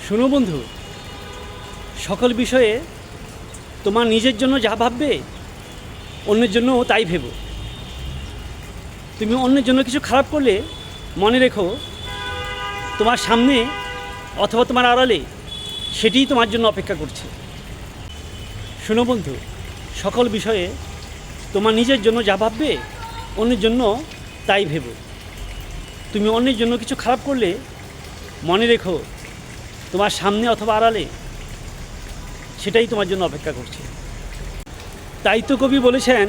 শোনো বন্ধু, সকল বিষয়ে তোমার নিজের জন্য যা ভাববে অন্যের জন্য তাই ভেবো। তুমি অন্যের জন্য কিছু খারাপ করলে মনে রেখো তোমার সামনে অথবা তোমার আড়ালে সেটিই তোমার জন্য অপেক্ষা করছে। শোনো বন্ধু, সকল বিষয়ে তোমার নিজের জন্য যা ভাববে অন্যের জন্য তাই ভেবো। তুমি অন্যের জন্য কিছু খারাপ করলে মনে রেখো তোমার সামনে অথবা আড়ালে সেটাই তোমার জন্য অপেক্ষা করছে। তাই তো কবি বলেছেন,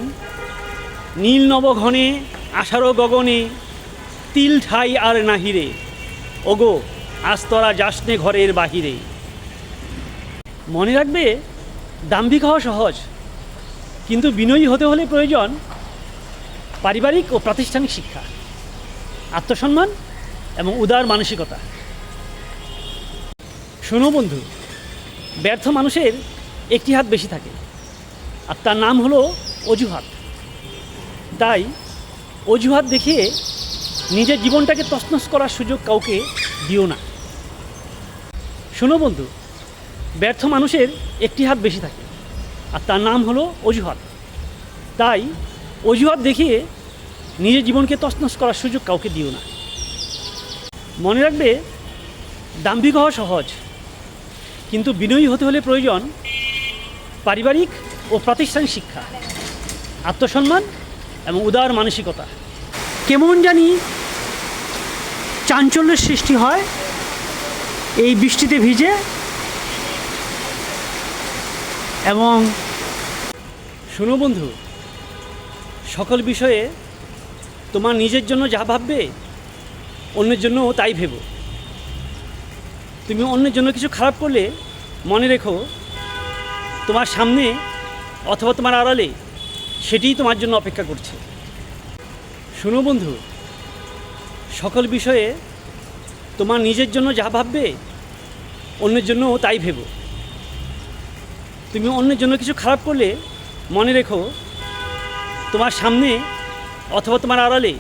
নীল নবঘনে আষাঢ় গগনে তিল ঠাই আর নাহিরে, ওগো আজ তোরা যাসনে ঘরের বাহিরে। মনে রাখবে, দাম্ভিক হওয়া সহজ, কিন্তু বিনয়ী হতে হলে প্রয়োজন পারিবারিক ও প্রাতিষ্ঠানিক শিক্ষা, আত্মসম্মান এবং উদার মানসিকতা। শোনো বন্ধু, ব্যর্থ মানুষের একটি হাত বেশি থাকে, আর তার নাম হলো অজুহাত। তাই অজুহাত দেখিয়ে নিজের জীবনটাকে তছনছ করার সুযোগ কাউকে দিও না। শোনো বন্ধু, ব্যর্থ মানুষের একটি হাত বেশি থাকে, আর তার নাম হলো অজুহাত। তাই অজুহাত দেখিয়ে নিজের জীবনকে তছনছ করার সুযোগ কাউকে দিও না। মনে রাখবে, দাম্ভিক হওয়া সহজ, কিন্তু বিনয়ী হতে হলে প্রয়োজন পারিবারিক ও প্রাতিষ্ঠানিক শিক্ষা, আত্মসম্মান এবং উদার মানসিকতা। কেমন জানি চাঞ্চল্যের সৃষ্টি হয় এই বৃষ্টিতে ভিজে, এবং শোনো বন্ধু, সকল বিষয়ে তোমার নিজের জন্য যা ভাববে অন্যের জন্য তাই ভেবো। তুমি অন্যের জন্য কিছু খারাপ করলে মনে রেখো তোমার সামনে অথবা তোমার আড়ালে সেটিই তোমার জন্য অপেক্ষা করছে। শোনো বন্ধু, সকল বিষয়ে তোমার নিজের জন্য যা ভাববে অন্যের জন্য তাই ভেবো। তুমি অন্যের জন্য কিছু খারাপ করলে মনে রেখো তোমার সামনে অথবা তোমার আড়ালে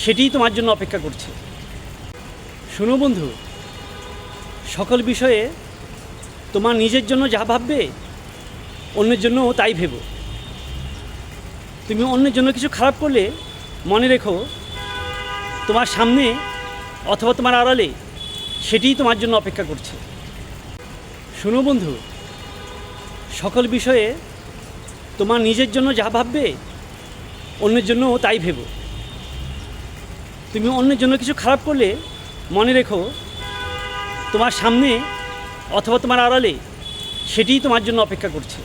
সেটিই তোমার জন্য অপেক্ষা করছে। শোনো বন্ধু, সকল বিষয়ে তোমার নিজের জন্য যা ভাববে অন্যের জন্য তাই ভেবো। তুমি অন্যের জন্য কিছু খারাপ করলে মনে রেখো তোমার সামনে অথবা তোমার আড়ালে সেটিই তোমার জন্য অপেক্ষা করছে। শোনো বন্ধু, সকল বিষয়ে তোমার নিজের জন্য যা ভাববে অন্যের জন্য তাই ভেবো। তুমি অন্যের জন্য কিছু খারাপ করলে মনে রেখো তোমার সামনে অথবা তোমার আড়ালে সেটিই তোমার জন্য অপেক্ষা করছে।